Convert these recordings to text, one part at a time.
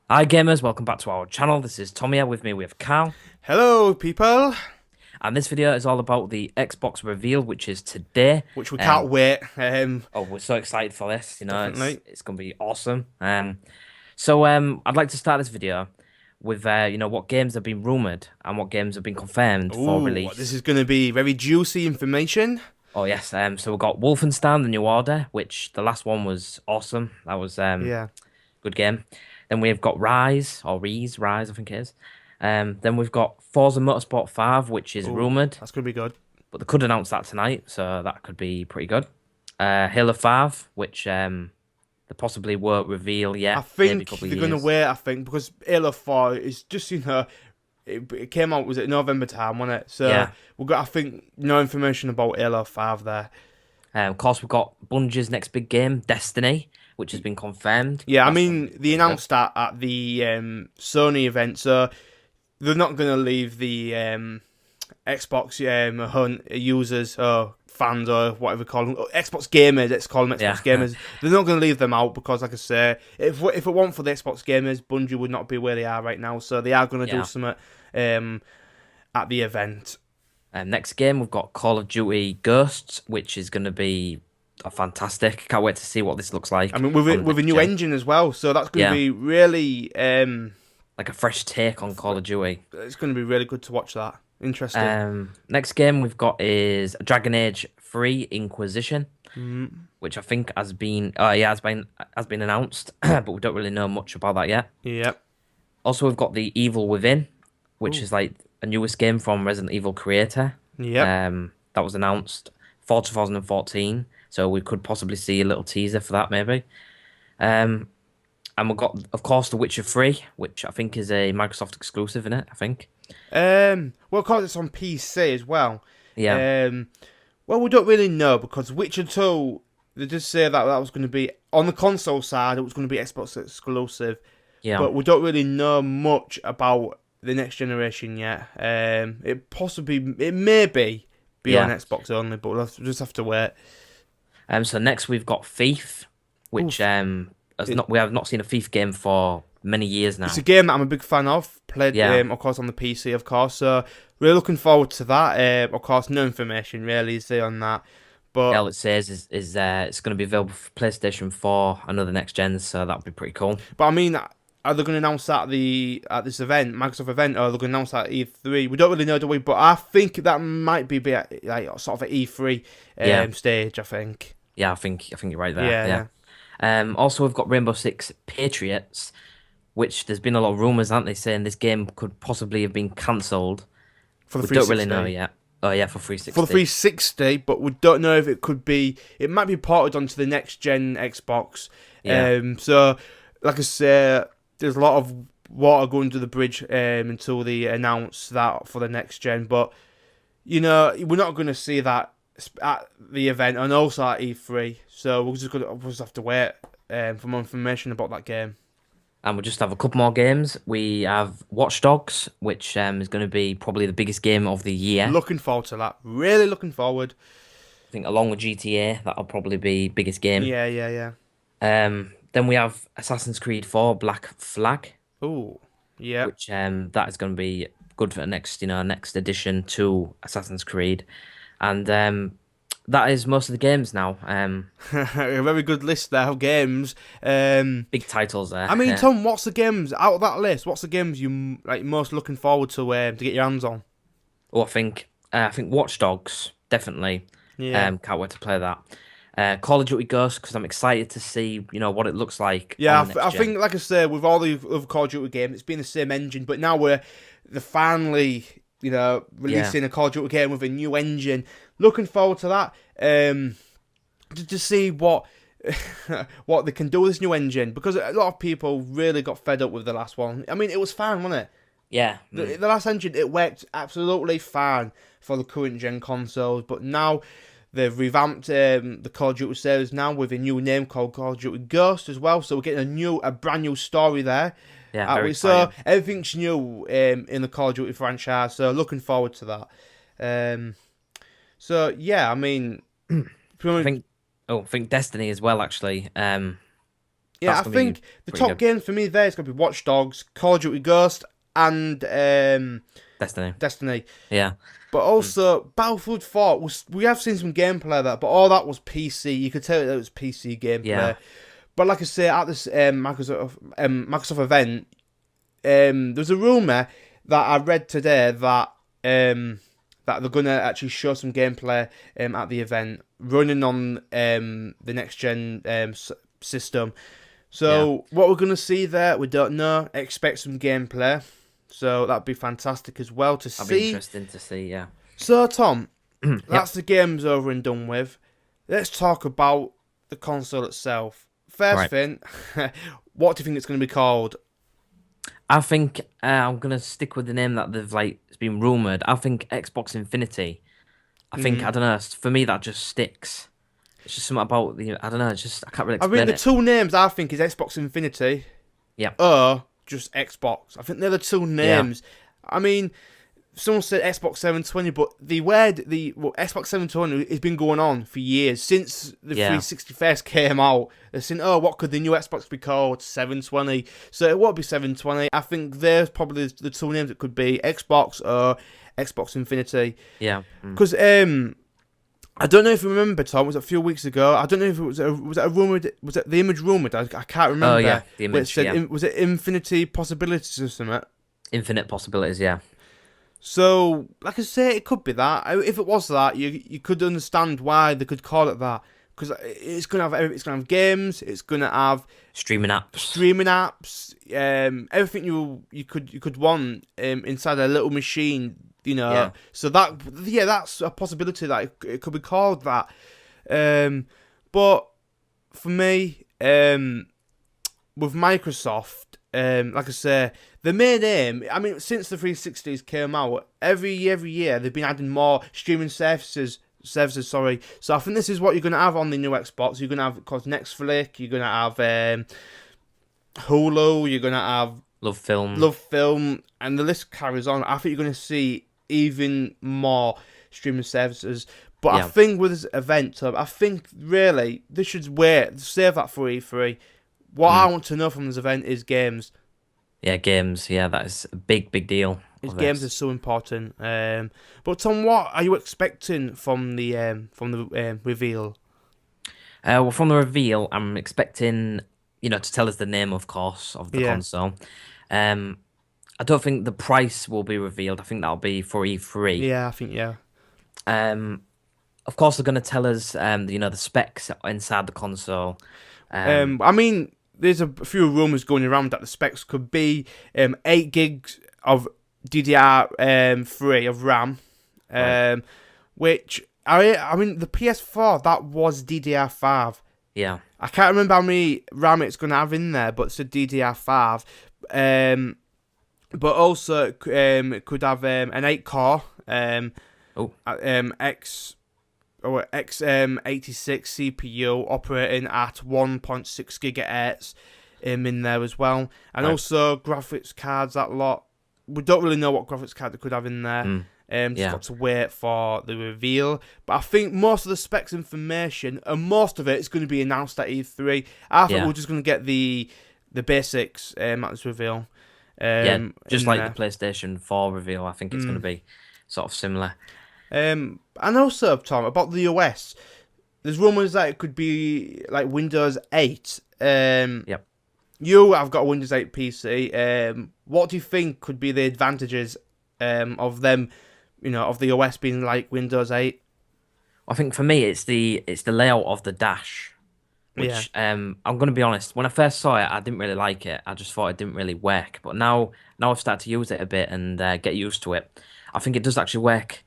Hi gamers, welcome back to our channel. This is Tommy. With me we have Carl, Hello, people. and this video is all about the Xbox reveal, which is today. Which we Um, can't wait. oh, we're so excited for this. It's Definitely. it's gonna be awesome. I'd like to start this video with what games have been rumored and what games have been confirmed for Ooh, this release. is going to be very juicy information. Oh yes. So we've got Wolfenstein: The New Order, which the last one was awesome. That was Yeah. good game. Then we've got Rise, I think it is. Then we've got Forza Motorsport 5, which is Ooh, rumored, that's going to be good. but they could announce that tonight, so that could be pretty good. Halo 5, which they possibly won't reveal I yet, maybe a think couple of they're going to years. wait, because Halo 4 is just, it came out, was it November time, wasn't it? So Yeah. we've got, I think, no information about Halo 5 there. Of course, we've got Bungie's next big game, Destiny, which has been confirmed. Yeah, I That's going to mean, be they pretty good. announced that at the Sony event, so they're not going to leave the Xbox hunt users or fans or whatever we call them, Xbox gamers. Let's call them Yeah. Xbox gamers. They're not going to leave them out because, like I say, if it weren't for the Xbox gamers, Bungie would not be where they are right now. So they are going to do Yeah. something um, at the event. Next game, we've got Call of Duty Ghosts, which is going to be fantastic. Can't wait to see what this looks I like mean, on with a next new gen. engine as well, so that's going to Yeah, be really like a fresh take on Call of Duty. it's going to be really good to watch that. Interesting. Next game we've got is Dragon Age 3 Inquisition, Mm, which I think has been announced, but we don't really know much about that yet. yep. Also, we've got The Evil Within, which Ooh. is like a newest game from Resident Evil creator. Yep. That was announced for 2014, so we could possibly see a little teaser for that maybe. Um, and we've got, of course, The Witcher 3, which I think is a Microsoft exclusive in it, I think. Well, because it's on PC as well. Yeah, Um, well, we don't really know because Witcher 2, they did say that that was going to be on the console side, it was going to be Xbox exclusive, yeah, but we don't really know much about the next generation yet. It may be on yeah. Xbox only, but we'll just have to wait. So next we've got Thief, which Oof. It, we have not seen a Thief game for many years it's a now. game that I'm a big fan of. Played, Yeah, of course, on the PC, of course. So really looking forward to that. Of course, no information really is there on that, but all it says is it's going to be available for PlayStation 4 and other next gens, so that'll be pretty cool. I mean, are they going to announce that at this event, Microsoft event, or are they going to announce that at E3? We don't really know, do we? But I think that might be at, like sort of an E3 Yeah, stage. I think. yeah, I think you're right there. Yeah, Yeah. yeah. Also we've got Rainbow Six Patriots, which there's been a lot of rumors, aren't they, saying this game could possibly have been cancelled. For the We don't really 360. know yet. Oh yeah, for For the 360. 360, but we don't know if it could be. It might be ported onto the next gen Xbox. Yeah. So, like I say, there's a lot of water going to the bridge until they announce that for the next gen. But we're not going to see that at the event and also at E3. So we'll just have to wait for more information about that game. And we'll just have a couple more games. We have Watch Dogs, which is going to be probably the biggest game of the year. Looking forward to that. Really looking forward. I think along with GTA, that'll probably be biggest game. Yeah, yeah, yeah. Then we have Assassin's Creed 4 Black Flag, Ooh, yeah. which that is going to be good for the next edition to Assassin's Creed. And that is most of the games now. A very good list there of games. Big titles there. I mean, Tom, what's the games out of that list? What's the games you like most looking forward to get your hands on? Oh, I think Watch Dogs definitely. Yeah, Can't wait to play that. Call of Duty Ghosts because I'm excited to see what it looks like on yeah. the next I gen. think, like I said, with all the other Call of Duty games, it's been the same engine, but now they're finally, Yeah, releasing a Call of Duty game with a new engine. Looking forward to that. To see what what they can do with this new engine because a lot of people really got fed up with the last one. I mean, it was fine, wasn't it? yeah, The last engine, it worked absolutely fine for the current gen consoles, but now they've revamped the Call of Duty series now with a new name called Call of Duty Ghost as well. So we're getting a brand new story there. yeah. Very So exciting. everything's new in the Call of Duty franchise. So looking forward to that. Um, so yeah, I mean, I pretty much- think. Oh, I think Destiny as well. Actually, Yeah, That's I gonna be think the pretty top good. games for me there is going to be Watch Dogs, Call of Duty Ghost, and Destiny. Destiny. Yeah. But Mm. also, Battlefield 4 was. We have seen some gameplay of that, but all that was PC. You could tell that it was PC Yeah. gameplay. But like I say, at this Microsoft event, there's a rumor that I read today that they're gonna actually show some gameplay at the event, running on the next gen system. Yeah. So what we're gonna see there, we don't know. Expect some gameplay. So that'd be fantastic as well to That'll be see. interesting to see. Yeah. So Tom, Yep. that's the games over and done with. Let's talk about the console itself. First Right. thing, what do you think it's going to be called? I think I'm gonna stick with the name that they've like. It's been rumored. I think Xbox Infinity. I think Hmm. I don't know. For me, that just sticks. It's just something about the. I don't know. It's just I can't really I think explain the it. two names I think is Xbox Infinity Yeah. or just Xbox. I think they're the two Yeah. names. I mean, someone said Xbox 720, but Xbox 720 has been going on for years since the Yeah. 360 first came out. They're saying, "Oh, what could the new Xbox be called?" 720. So it won't be 720. I think there's probably the two names. It could be Xbox or Xbox Infinity. Yeah. Mm. Because I don't know if you remember, Tom. It was a few weeks ago. I don't know if it was it a rumored. Was it the image rumored? I can't Oh yeah. remember. The Where it image. said, Yeah. was it Infinity Possibilities or something? Infinite possibilities. Yeah. So, like I say, it could be that. If it was that, you could understand why they could call it that, because it's gonna have games, it's gonna have Streaming apps. streaming apps, everything you could want inside a little machine, you know. Yeah. So that's a possibility that it could be called that. But for me, with Microsoft, like I say, the main aim, I mean, since the 360s came out, every year they've been adding more streaming services. Sorry, so I think this is what you're gonna have on the new Xbox. You're gonna have, of course, Netflix. You're gonna have Hulu. You're gonna have Love film. Love Film, and the list carries on. I think you're gonna see even more streaming services. But I Yeah. think with this event, I think really they should save that for E3. What I Mm. want to know from this event is games. Yeah. Games. Yeah. That is a big deal His of games are this. so important. But Tom, what are you expecting from the reveal? Well, from the reveal, I'm expecting, to tell us the name, of course, of the Yeah, console. Um, I don't think the price will be revealed. I think that'll be for E3. yeah, I think yeah. Um, of course, they're going to tell us, the specs inside the console. Um, I mean, there's a few rumors going around that the specs could be 8 gigs of DDR3 of RAM, right. which I mean the PS4 that was DDR5. Yeah. I can't remember how many RAM it's going to have in there, but it's a DDR5. Um, but also it could have an 8 core Oh, X or X86 CPU operating at 1.6 gigahertz in there as well, and right. also graphics cards. That lot, we don't really know what graphics card they could have in there. Mm, Just yeah. got to wait for the reveal. But I think most of the specs information and most of it is going to be announced at E3. I think Yeah. we're just going to get the basics at this reveal. Yeah. Just In like the there. PlayStation 4 reveal, I think it's going to Mm. be sort of similar. And also, Tom, about the OS, there's rumours that it could be like Windows 8. Yep. I've got a Windows 8 PC. What do you think could be the advantages of them, of the OS being like Windows 8? I think for me, it's the layout of the dash, Yeah. which I'm gonna be honest. When I first saw it, I didn't really like it. I just thought it didn't really work. But now I've started to use it a bit and get used to it. I think it does actually work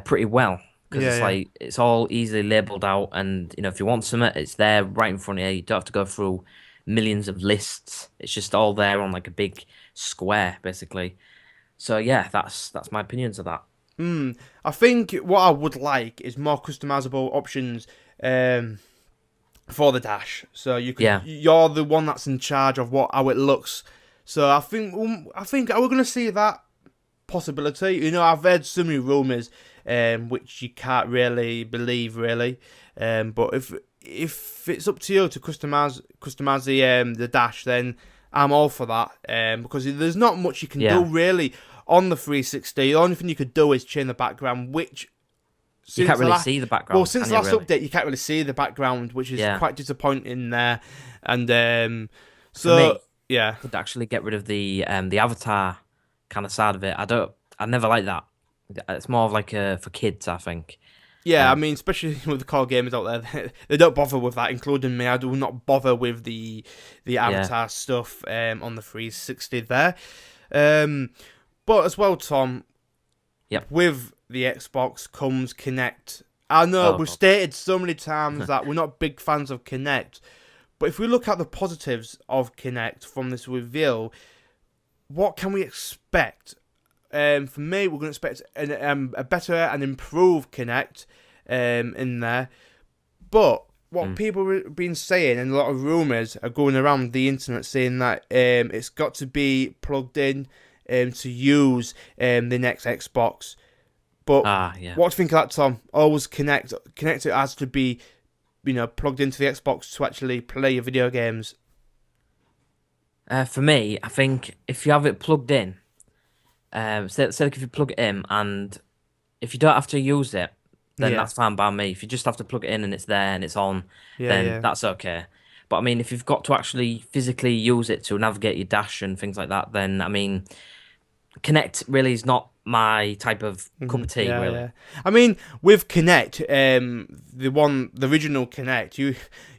pretty well because Yeah, it's yeah. like it's all easily labeled out, and if you want something, it's there right in front of you. You don't have to go through millions of lists. It's just all there on like a big square, basically. So yeah, that's my opinions of that. I think what I would like is more customizable options um, for the dash. So Yeah, you're the one that's in charge of how it looks. So I think are we going to see that possibility? I've heard so many rumors, which you can't really believe, really. But if it's up to you to customize the dash, then I'm all for that. Because there's not much you can do Yeah. really on the 360. The only thing you could do is change the background, which You can't since the really last see the background, since can the you last really? update, you can't really see the background, which is Yeah. quite disappointing there. And For so me, yeah. could actually get rid of the avatar kind of side of it. I never like that. It's more of like for kids, I think. Yeah, I Um, mean, especially with the core gamers out there, they don't bother with that, including me. I do not bother with the yeah. avatar stuff on the 360 there. Um, but as well, Tom, Yep. with the Xbox comes Kinect. I know Oh we've God. stated so many times that we're not big fans of Kinect, but if we look at the positives of Kinect from this reveal, what can we expect? For me, we're going to expect a better and improved Kinect in there. But what Mm. people have been saying, and a lot of rumours are going around the internet saying that it's got to be plugged in to use the next Xbox. But Ah, yeah. what do you think of that, Tom? Always connect it has to be, plugged into the Xbox to actually play your video games. For me, I think if you have it plugged in, say like if you plug it in and if you don't have to use it, then Yeah, that's fine by me. If you just have to plug it in and it's there and it's on, yeah, then yeah. that's okay. But I mean, if you've got to actually physically use it to navigate your dash and things like that, then I mean, Connect really is not my type of cup of tea, Yeah, really. yeah. I mean, with Kinect, the original Kinect,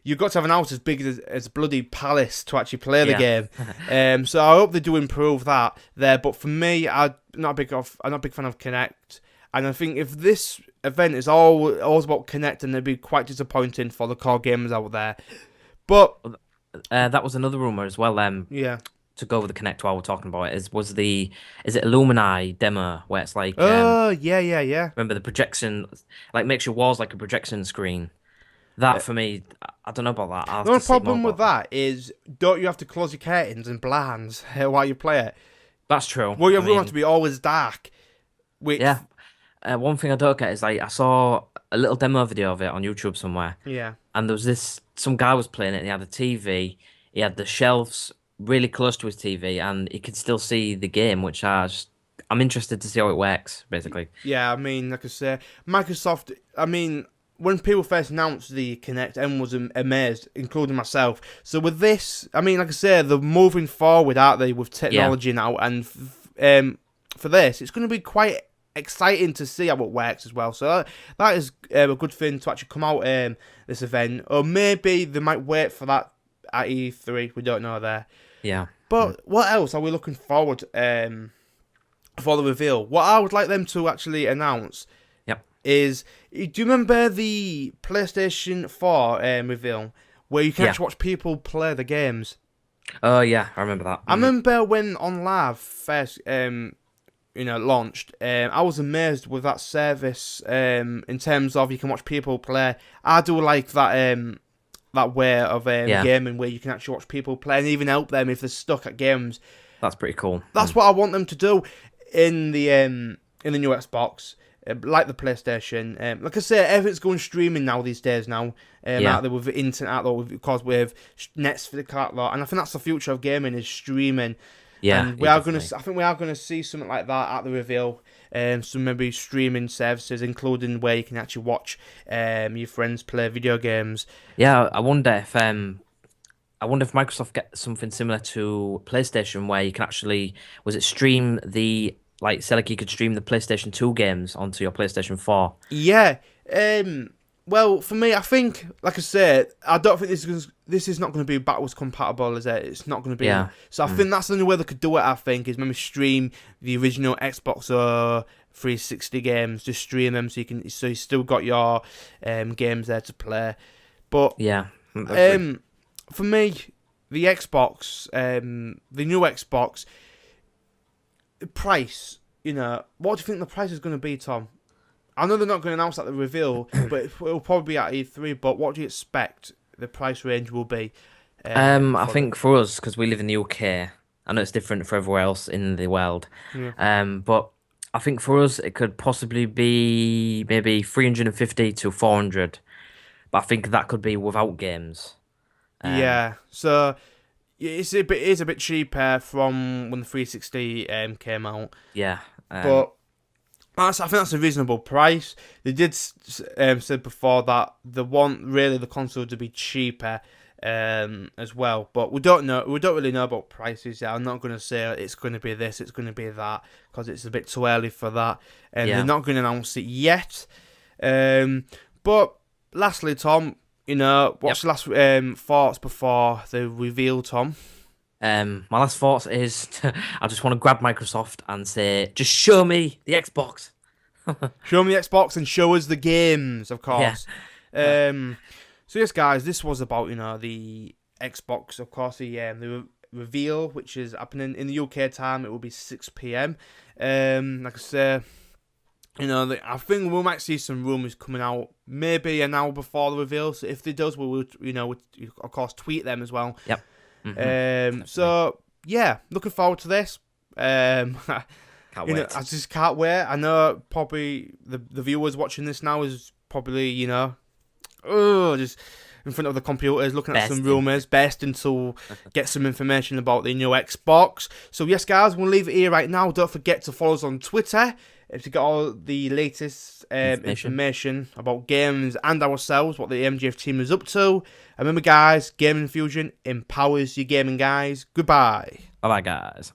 you got to have an house as big as bloody Palace to actually play the Yeah. game. So I hope they do improve that there. But for me, I'm not a big fan of Kinect, and I think if this event is always about Kinect, then it'd be quite disappointing for the core gamers out there. But That was another rumor as well. yeah. To go with the Connect while we're talking about it is it Illumini demo where it's like Oh, yeah, yeah, yeah. remember the projection like makes your walls like a projection screen. That for me, I don't know about that. I'll The have to only see more problem with about that. that is, don't you have to close your curtains and blinds while you play it? That's true. Well, your I room has to mean, be always dark, which, yeah. One thing I don't get is like I saw a little demo video of it on YouTube somewhere, yeah, and there was this some guy was playing it. And he had a TV. He had the shelves really close to his TV, and he could still see the game, which I'm interested to see how it works, basically. yeah. I mean, like I say, Microsoft. I mean, when people first announced the Kinect, everyone was amazed, including myself. So with this, I mean, like I say, they're moving forward, aren't they, with Yeah, technology now, and for this, it's going to be quite exciting to see how it works as well. So that is a good thing to actually come out this event, or maybe they might wait for that at E3. We don't know there. yeah. Mm. But what else are we looking forward for the reveal? What I would like them to actually announce Yep. is, do you remember the PlayStation 4 reveal where you can Yeah. actually watch people play the games? Oh yeah, I remember that. I remember when On Live first launched. I was amazed with that service in terms of you can watch people play. I do like that way of Yeah, gaming where you can actually watch people play and even help them if they're stuck at games. that's pretty cool. That's Mm. what I want them to do in the new Xbox, like the PlayStation. Like I say, everything's going streaming now these days. Now, Yeah, out there with the internet, out there with, of course, with Netflix, out there, and I think that's the future of gaming is streaming. yeah, And yeah, definitely. I think we are gonna see something like that at the reveal. Some maybe streaming services, including where you can actually watch your friends play video games. Yeah, I wonder if Microsoft get something similar to PlayStation where you can actually was it stream the like say like you could stream the PlayStation 2 games onto your PlayStation 4. Yeah. Well, for me, I think, like I said, I don't think this is not going to be backwards compatible, is it? It's not going to be. Yeah. So I Mm. think that's the only way they could do it. I think is maybe stream the original Xbox or 360 games, just stream them so you still got your games there to play. But Yeah. Agreed. for me, the Xbox, the new Xbox, the price. What do you think the price is going to be, Tom? I know they're not going to announce at the reveal, but it'll probably be at E3. But what do you expect the price range will be? I For the think for us because we live in the UK, I know it's different for everywhere else in the world. yeah. But I think for us it could possibly be maybe 350 to 400. but I think that could be without games. Um, Yeah, so it is a bit cheaper from when the 360 came out, yeah. but I think that's a reasonable price. They did said before that they want really the console to be cheaper as well, but we don't know. We don't really know about prices yet. I'm not going to say it's going to be this, it's going to be that, because it's a bit too early for that, and they're Yeah. not going to announce it yet. But lastly, Tom, what's Yep. the last thoughts before the reveal, Tom? My last thoughts is I just want to grab Microsoft and say, just show me the Xbox. Show me the Xbox and show us the games, of Yeah. course. Um, so yes, guys, this was about the Xbox, of course, the reveal, which is happening in the UK time. It will be 6 p.m. Like I say, I think we might see some rumors coming out maybe an hour before the reveal. So if they does, we will, of course, tweet them as well. Yep. Definitely. So yeah, looking forward to this. Can't wait. I just can't wait. I know probably the viewers watching this now is probably just in front of the computers looking at some Best in. rumors, best until get some information about the new Xbox. So yes, guys, we'll leave it here right now. Don't forget to follow us on Twitter to get all the latest Information. information about games and ourselves, what the MGF team is up to. And remember, guys, Gaming Fusion empowers your gaming, guys. Goodbye. Bye bye, guys.